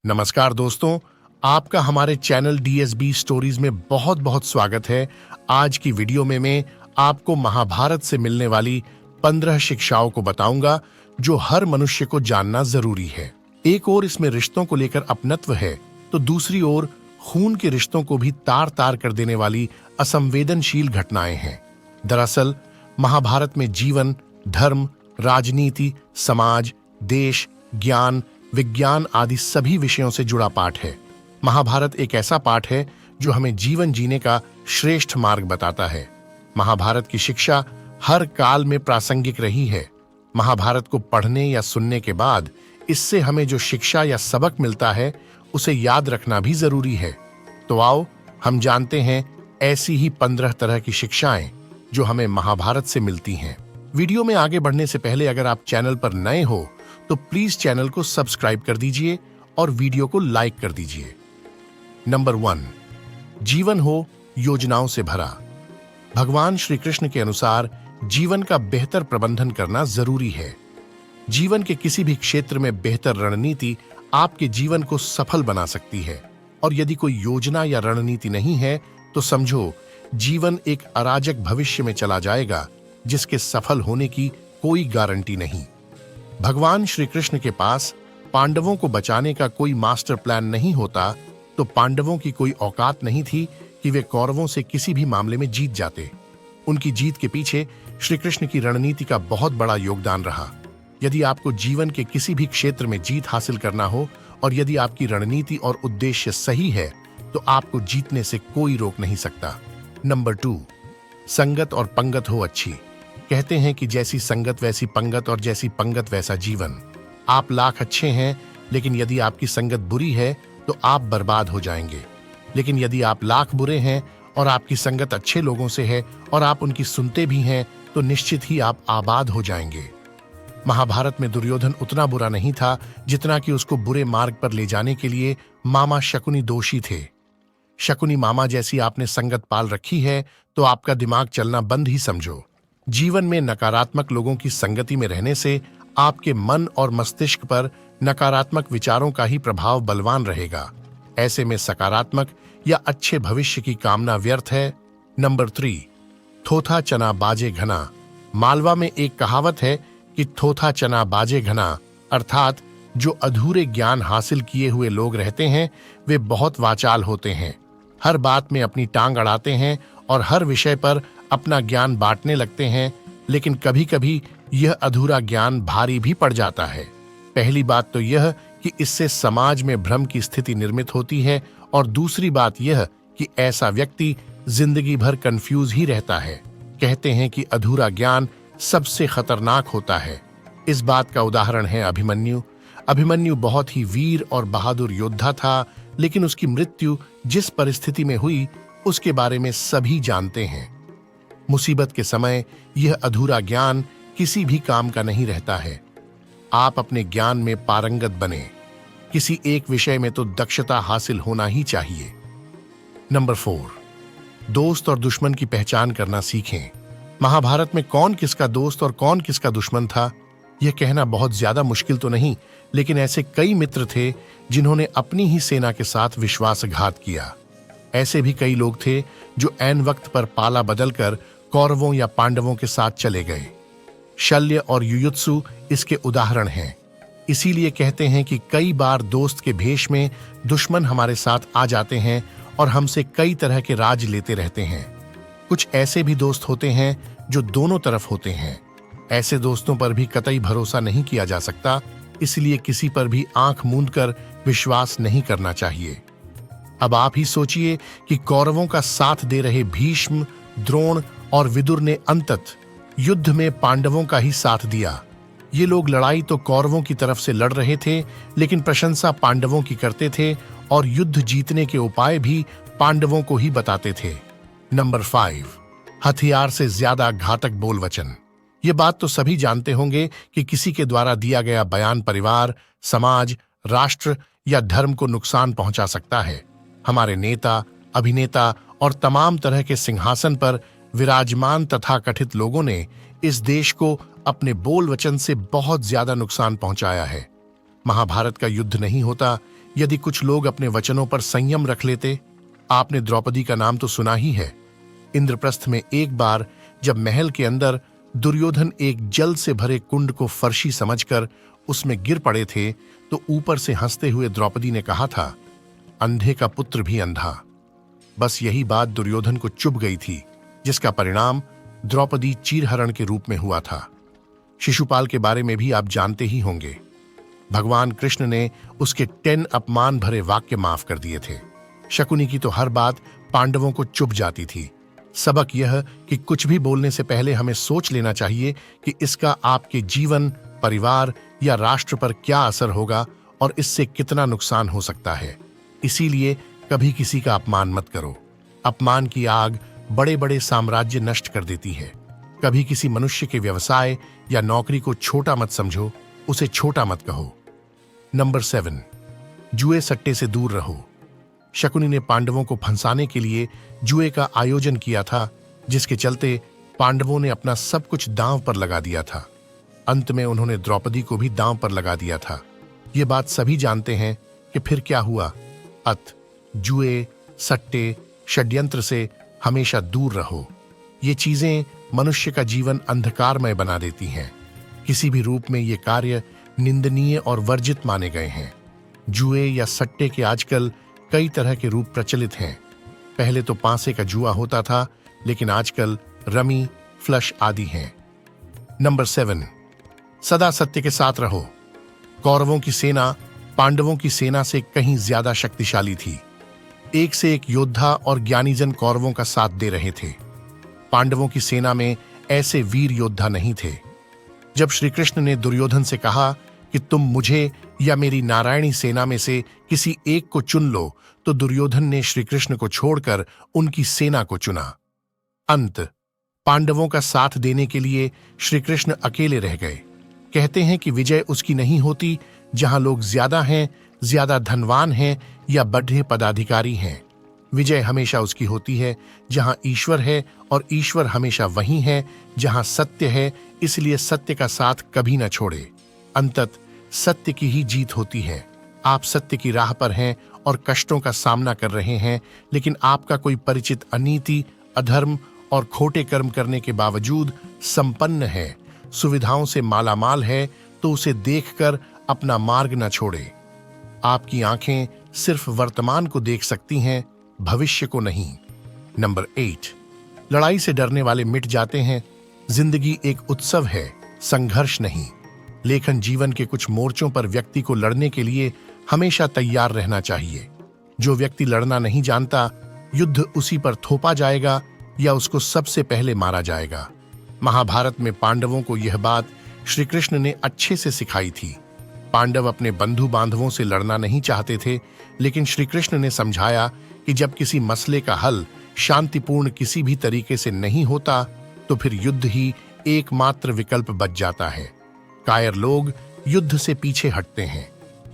नमस्कार दोस्तों, आपका हमारे चैनल डीएसबी स्टोरीज में बहुत बहुत स्वागत है। आज की वीडियो में मैं आपको महाभारत से मिलने वाली 15 शिक्षाओं को बताऊंगा जो हर मनुष्य को जानना जरूरी है। एक ओर इसमें रिश्तों को लेकर अपनत्व है, तो दूसरी ओर खून के रिश्तों को भी तार तार कर देने वाली असंवेदनशील घटनाएं हैं। दरअसल महाभारत में जीवन, धर्म, राजनीति, समाज, देश, ज्ञान, विज्ञान आदि सभी विषयों से जुड़ा पाठ है। महाभारत एक ऐसा पाठ है जो हमें जीवन जीने का श्रेष्ठ मार्ग बताता है। महाभारत की शिक्षा हर काल में प्रासंगिक रही है। महाभारत को पढ़ने या सुनने के बाद इससे हमें जो शिक्षा या सबक मिलता है उसे याद रखना भी जरूरी है। तो आओ हम जानते हैं ऐसी ही 15 तरह की शिक्षाएं जो हमें महाभारत से मिलती हैं। वीडियो में आगे बढ़ने से पहले अगर आप चैनल पर नए हो तो प्लीज चैनल को सब्सक्राइब कर दीजिए और वीडियो को लाइक कर दीजिए। नंबर 1, जीवन हो योजनाओं से भरा। भगवान श्री कृष्ण के अनुसार जीवन का बेहतर प्रबंधन करना जरूरी है। जीवन के किसी भी क्षेत्र में बेहतर रणनीति आपके जीवन को सफल बना सकती है, और यदि कोई योजना या रणनीति नहीं है तो समझो जीवन एक अराजक भविष्य में चला जाएगा जिसके सफल होने की कोई गारंटी नहीं। भगवान श्री कृष्ण के पास पांडवों को बचाने का कोई मास्टर प्लान नहीं होता तो पांडवों की कोई औकात नहीं थी कि वे कौरवों से किसी भी मामले में जीत जाते। उनकी जीत के पीछे श्री कृष्ण की रणनीति का बहुत बड़ा योगदान रहा। यदि आपको जीवन के किसी भी क्षेत्र में जीत हासिल करना हो और यदि आपकी रणनीति और उद्देश्य सही है तो आपको जीतने से कोई रोक नहीं सकता। नंबर 2, संगत और पंगत हो अच्छी। कहते हैं कि जैसी संगत वैसी पंगत और जैसी पंगत वैसा जीवन। आप लाख अच्छे हैं, लेकिन यदि आपकी संगत बुरी है तो आप बर्बाद हो जाएंगे। लेकिन यदि आप लाख बुरे हैं और आपकी संगत अच्छे लोगों से है और आप उनकी सुनते भी हैं तो निश्चित ही आप आबाद हो जाएंगे। महाभारत में दुर्योधन उतना बुरा नहीं था जितना कि उसको बुरे मार्ग पर ले जाने के लिए मामा शकुनी दोषी थे। शकुनी मामा जैसी आपने संगत पाल रखी है तो आपका दिमाग चलना बंद ही समझो। जीवन में नकारात्मक लोगों की संगति में रहने से आपके मन और मस्तिष्क पर नकारात्मक विचारों का ही प्रभाव बलवान रहेगा। ऐसे में सकारात्मक या अच्छे भविष्य की कामना व्यर्थ है। नंबर 3, थोथा चना बाजे घना। मालवा में एक कहावत है कि थोथा चना बाजे घना, अर्थात जो अधूरे ज्ञान हासिल किए हुए लोग रहते हैं वे बहुत वाचाल होते हैं, हर बात में अपनी टांग अड़ाते हैं और हर विषय पर अपना ज्ञान बांटने लगते हैं। लेकिन कभी कभी यह अधूरा ज्ञान भारी भी पड़ जाता है। पहली बात तो यह कि इससे समाज में भ्रम की स्थिति निर्मित होती है, और दूसरी बात यह कि ऐसा व्यक्ति जिंदगी भर कंफ्यूज ही रहता है। कहते हैं कि अधूरा ज्ञान सबसे खतरनाक होता है। इस बात का उदाहरण है अभिमन्यु। अभिमन्यु बहुत ही वीर और बहादुर योद्धा था, लेकिन उसकी मृत्यु जिस परिस्थिति में हुई उसके बारे में सभी जानते हैं। मुसीबत के समय यह अधूरा ज्ञान किसी भी काम का नहीं रहता है। आप अपने ज्ञान में पारंगत बने। किसी एक विषय में तो दक्षता हासिल होना ही चाहिए। नंबर 4, दोस्त और दुश्मन की पहचान करना सीखें। महाभारत में कौन किसका दोस्त और कौन किसका दुश्मन था यह कहना बहुत ज्यादा मुश्किल तो नहीं, लेकिन ऐसे कई मित्र थे जिन्होंने अपनी ही सेना के साथ विश्वासघात किया। ऐसे भी कई लोग थे जो ऐन वक्त पर पाला बदलकर कौरवों या पांडवों के साथ चले गए। शल्य और युयुत्सु इसके उदाहरण हैं। इसीलिए कहते हैं कि कई बार दोस्त के भेष में दुश्मन हमारे साथ आ जाते हैं और हमसे कई तरह के राज लेते रहते हैं। कुछ ऐसे भी दोस्त होते हैं जो दोनों तरफ होते हैं। ऐसे दोस्तों पर भी कतई भरोसा नहीं किया जा सकता, इसलिए किसी पर भी आंख मूंद कर विश्वास नहीं करना चाहिए। अब आप ही सोचिए कि कौरवों का साथ दे रहे भीष्म, द्रोण और विदुर ने अंततः युद्ध में पांडवों का ही साथ दिया। ये लोग लड़ाई तो कौरवों की तरफ से लड़ रहे थे, लेकिन प्रशंसा पांडवों की करते थे और युद्ध जीतने के उपाय भी पांडवों को ही बताते थे। नंबर 5, हथियार से ज्यादा घातक बोल वचन। ये बात तो सभी जानते होंगे कि किसी के द्वारा दिया गया बयान परिवार, समाज, राष्ट्र या धर्म को नुकसान पहुंचा सकता है। हमारे नेता, अभिनेता और तमाम तरह के सिंहासन पर विराजमान तथा कथित लोगों ने इस देश को अपने बोल वचन से बहुत ज्यादा नुकसान पहुंचाया है। महाभारत का युद्ध नहीं होता यदि कुछ लोग अपने वचनों पर संयम रख लेते। आपने द्रौपदी का नाम तो सुना ही है। इंद्रप्रस्थ में एक बार जब महल के अंदर दुर्योधन एक जल से भरे कुंड को फर्शी समझकर उसमें गिर पड़े थे, तो ऊपर से हंसते हुए द्रौपदी ने कहा था, अंधे का पुत्र भी अंधा। बस यही बात दुर्योधन को चुभ गई थी, जिसका परिणाम द्रौपदी चीरहरण के रूप में हुआ था। शिशुपाल के बारे में भी आप जानते ही होंगे। भगवान कृष्ण ने उसके 10 अपमान भरे वाक्य माफ कर दिए थे। शकुनी की तो हर बात पांडवों को चुभ जाती थी। सबक यह कि कुछ भी बोलने से पहले हमें सोच लेना चाहिए कि इसका आपके जीवन, परिवार या राष्ट्र पर क्या असर होगा और इससे कितना नुकसान हो सकता है। इसीलिए कभी किसी का अपमान मत करो। अपमान की आग बड़े बड़े साम्राज्य नष्ट कर देती है। कभी किसी मनुष्य के व्यवसाय या नौकरी को छोटा मत समझो, उसे छोटा मत कहो। नंबर 7, जुए सट्टे से दूर रहो। शकुनी ने पांडवों को फंसाने के लिए जुए का आयोजन किया था, जिसके चलते पांडवों ने अपना सब कुछ दांव पर लगा दिया था। अंत में उन्होंने द्रौपदी को भी दांव पर लगा दिया था। ये बात सभी जानते हैं कि फिर क्या हुआ। जुए, सट्टे, षड्यंत्र से हमेशा दूर रहो। ये चीजें मनुष्य का जीवन अंधकारमय बना देती हैं। किसी भी रूप में ये कार्य निंदनीय और वर्जित माने गए हैं। जुए या सट्टे के आजकल कई तरह के रूप प्रचलित हैं। पहले तो पांसे का जुआ होता था, लेकिन आजकल रमी, फ्लश आदि हैं। नंबर 7, सदा सत्य के साथ रहो। कौरवों की सेना पांडवों की सेना से कहीं ज्यादा शक्तिशाली थी। एक से एक योद्धा और ज्ञानीजन कौरवों का साथ दे रहे थे। पांडवों की सेना में ऐसे वीर योद्धा नहीं थे। जब श्री कृष्ण ने दुर्योधन से कहा कि तुम मुझे या मेरी नारायणी सेना में से किसी एक को चुन लो, तो दुर्योधन ने श्री कृष्ण को छोड़कर उनकी सेना को चुना। अंत पांडवों का साथ देने के लिए श्री कृष्ण अकेले रह गए। कहते हैं कि विजय उसकी नहीं होती जहां लोग ज्यादा हैं, ज्यादा धनवान हैं या बढ़े पदाधिकारी हैं। विजय हमेशा उसकी होती है जहां ईश्वर है, और ईश्वर हमेशा वही है जहां सत्य है। इसलिए सत्य का साथ कभी न छोड़े। अंतत सत्य की ही जीत होती है। आप सत्य की राह पर हैं और कष्टों का सामना कर रहे हैं, लेकिन आपका कोई परिचित अनीति, अधर्म और खोटे कर्म करने के बावजूद संपन्न है, सुविधाओं से मालामाल है, तो उसे देखकर अपना मार्ग न छोड़े। आपकी आंखें सिर्फ वर्तमान को देख सकती हैं, भविष्य को नहीं। नंबर 8, लड़ाई से डरने वाले मिट जाते हैं। जिंदगी एक उत्सव है, संघर्ष नहीं। लेखन जीवन के कुछ मोर्चों पर व्यक्ति को लड़ने के लिए हमेशा तैयार रहना चाहिए। जो व्यक्ति लड़ना नहीं जानता, युद्ध उसी पर थोपा जाएगा या उसको सबसे पहले मारा जाएगा। महाभारत में पांडवों को यह बात श्री कृष्ण ने अच्छे से सिखाई थी। पांडव अपने बंधु बांधवों से लड़ना नहीं चाहते थे, लेकिन श्री कृष्ण ने समझाया कि जब किसी मसले का हल शांतिपूर्ण किसी भी तरीके से नहीं होता, तो फिर युद्ध ही एकमात्र विकल्प बच जाता है। कायर लोग युद्ध से पीछे हटते हैं,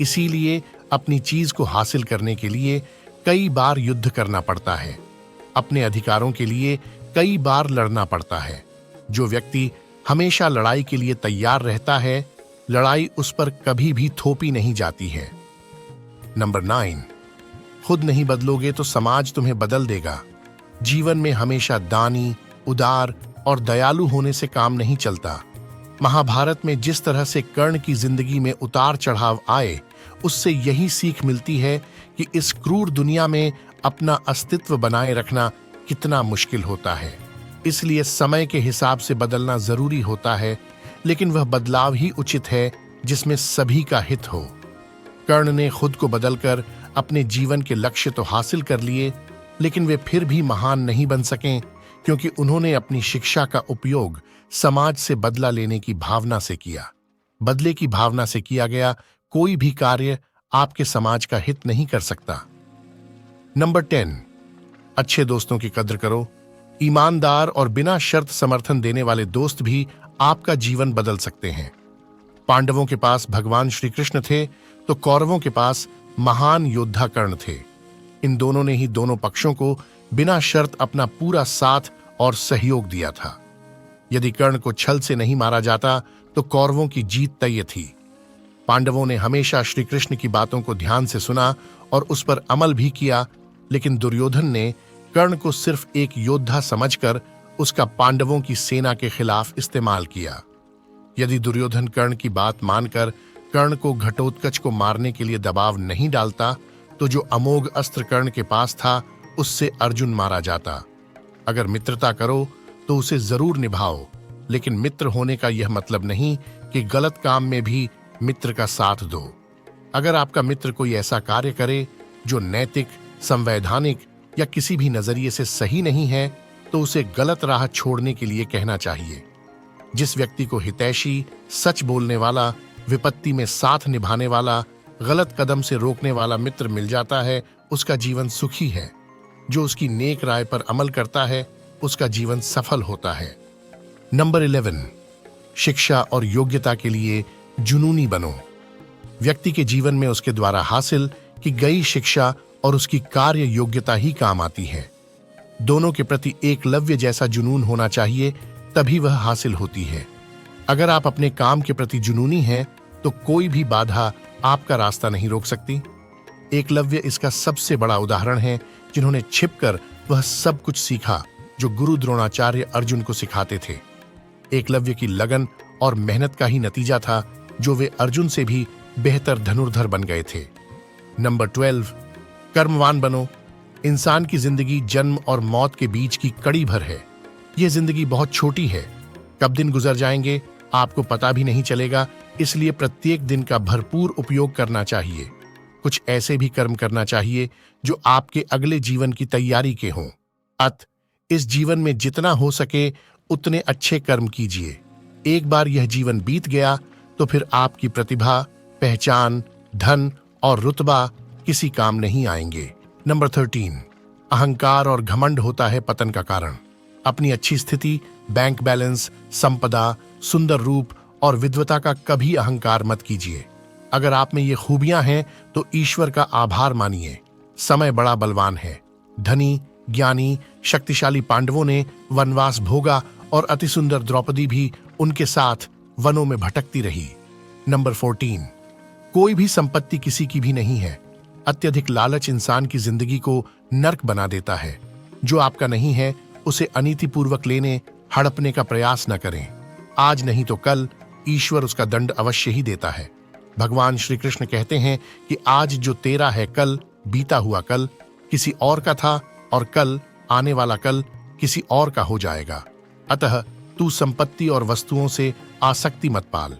इसीलिए अपनी चीज को हासिल करने के लिए कई बार युद्ध करना पड़ता है। अपने अधिकारों के लिए कई बार लड़ना पड़ता है। जो व्यक्ति हमेशा लड़ाई के लिए तैयार रहता है, लड़ाई उस पर कभी भी थोपी नहीं जाती है। नंबर 9, खुद नहीं बदलोगे तो समाज तुम्हें बदल देगा। जीवन में हमेशा दानी, उदार और दयालु होने से काम नहीं चलता। महाभारत में जिस तरह से कर्ण की जिंदगी में उतार चढ़ाव आए, उससे यही सीख मिलती है कि इस क्रूर दुनिया में अपना अस्तित्व बनाए रखना कितना मुश्किल होता है। इसलिए समय के हिसाब से बदलना जरूरी होता है, लेकिन वह बदलाव ही उचित है जिसमें सभी का हित हो। कर्ण ने खुद को बदलकर अपने जीवन के लक्ष्य तो हासिल कर लिए, लेकिन वे फिर भी महान नहीं बन सके, क्योंकि उन्होंने अपनी शिक्षा का उपयोग समाज से बदला लेने की भावना से किया। बदले की भावना से किया गया कोई भी कार्य आपके समाज का हित नहीं कर सकता। नंबर 10, अच्छे दोस्तों की कद्र करो। ईमानदार और बिना शर्त समर्थन देने वाले दोस्त भी आपका जीवन बदल सकते हैं। पांडवों के पास भगवान श्री कृष्ण थे, तो कौरवों के पास महान योद्धा कर्ण थे। इन दोनों ने ही दोनों पक्षों को बिना शर्त अपना पूरा साथ और सहयोग दिया था। यदि कर्ण को छल से नहीं मारा जाता, तो कौरवों की जीत तय थी। पांडवों ने हमेशा श्री कृष्ण की बातों को ध्यान से सुना और उस पर अमल भी किया, लेकिन दुर्योधन ने कर्ण को सिर्फ एक योद्धा समझकर उसका पांडवों की सेना के खिलाफ इस्तेमाल किया। यदि दुर्योधन कर्ण की बात मानकर कर्ण को घटोत्कच को मारने के लिए दबाव नहीं डालता, तो जो अमोघ अस्त्र कर्ण के पास था उससे अर्जुन मारा जाता। अगर मित्रता करो तो उसे जरूर निभाओ, लेकिन मित्र होने का यह मतलब नहीं कि गलत काम में भी मित्र का साथ दो। अगर आपका मित्र कोई ऐसा कार्य करे जो नैतिक, संवैधानिक या किसी भी नजरिए से सही नहीं है, तो उसे गलत राह छोड़ने के लिए कहना चाहिए। जिस व्यक्ति को हितैषी, सच बोलने वाला, विपत्ति में साथ निभाने वाला, गलत कदम से रोकने वाला मित्र मिल जाता है, उसका जीवन सुखी है। जो उसकी नेक राय पर अमल करता है, उसका जीवन सफल होता है। नंबर 11, शिक्षा और योग्यता के लिए जुनूनी बनो। व्यक्ति के जीवन में उसके द्वारा हासिल की गई शिक्षा और उसकी कार्य योग्यता ही काम आती है। दोनों के प्रति एकलव्य जैसा जुनून होना चाहिए, तभी वह हासिल होती है। अगर आप अपने काम के प्रति जुनूनी हैं, तो कोई भी बाधा आपका रास्ता नहीं रोक सकती। एकलव्य इसका सबसे बड़ा उदाहरण है, जिन्होंने छिपकर वह सब कुछ सीखा जो गुरु द्रोणाचार्य अर्जुन को सिखाते थे। एकलव्य की लगन और मेहनत का ही नतीजा था जो वे अर्जुन से भी बेहतर धनुर्धर बन गए थे। नंबर 12, कर्मवान बनो। इंसान की जिंदगी जन्म और मौत के बीच की कड़ी भर है। यह जिंदगी बहुत छोटी है, कब दिन गुजर जाएंगे आपको पता भी नहीं चलेगा, इसलिए प्रत्येक दिन का भरपूर उपयोग करना चाहिए। कुछ ऐसे भी कर्म करना चाहिए जो आपके अगले जीवन की तैयारी के हों। इस जीवन में जितना हो सके उतने अच्छे कर्म कीजिए। एक बार यह जीवन बीत गया तो फिर आपकी प्रतिभा, पहचान, धन और रुतबा किसी काम नहीं आएंगे। नंबर 13, अहंकार और घमंड होता है पतन का कारण। अपनी अच्छी स्थिति, बैंक बैलेंस, संपदा, सुंदर रूप और विद्वता का कभी अहंकार मत कीजिए। अगर आप में ये खूबियां हैं तो ईश्वर का आभार मानिए। समय बड़ा बलवान है। धनी, ज्ञानी, शक्तिशाली पांडवों ने वनवास भोगा और अति सुंदर द्रौपदी भी उनके साथ वनों में भटकती रही। नंबर 14, कोई भी संपत्ति किसी की भी नहीं है। अत्यधिक लालच इंसान की जिंदगी को नर्क बना देता है। जो आपका नहीं है उसे अनीतिपूर्वक लेने, हड़पने का प्रयास न करें। आज नहीं तो कल ईश्वर उसका दंड अवश्य ही देता है। भगवान श्री कृष्ण कहते हैं कि आज जो तेरा है कल, बीता हुआ कल किसी और का था और कल आने वाला कल किसी और का हो जाएगा। अतः तू संपत्ति और वस्तुओं से आसक्ति मत पाल,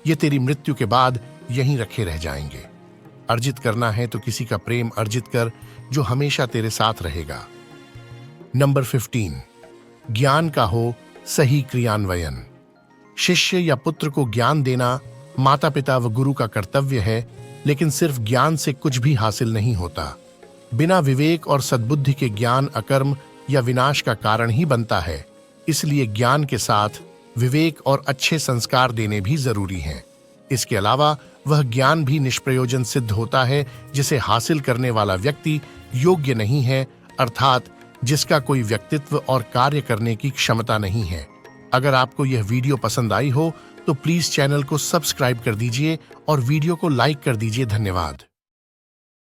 ये तेरी मृत्यु के बाद यहीं रखे रह जाएंगे। अर्जित करना है तो किसी का प्रेम अर्जित कर जो हमेशा तेरे साथ रहेगा। नंबर 15, ज्ञान का हो सही क्रियान्वयन। शिष्य या पुत्र को ज्ञान देना माता पिता व गुरु का कर्तव्य है, लेकिन सिर्फ ज्ञान से कुछ भी हासिल नहीं होता। बिना विवेक और सद्बुद्धि के ज्ञान अकर्म या विनाश का कारण ही बनता है। इसलिए ज्ञान के साथ विवेक और अच्छे संस्कार देने भी जरूरी हैं। इसके अलावा वह ज्ञान भी निष्प्रयोजन सिद्ध होता है जिसे हासिल करने वाला व्यक्ति योग्य नहीं है, अर्थात जिसका कोई व्यक्तित्व और कार्य करने की क्षमता नहीं है। अगर आपको यह वीडियो पसंद आई हो तो प्लीज चैनल को सब्सक्राइब कर दीजिए और वीडियो को लाइक कर दीजिए। धन्यवाद।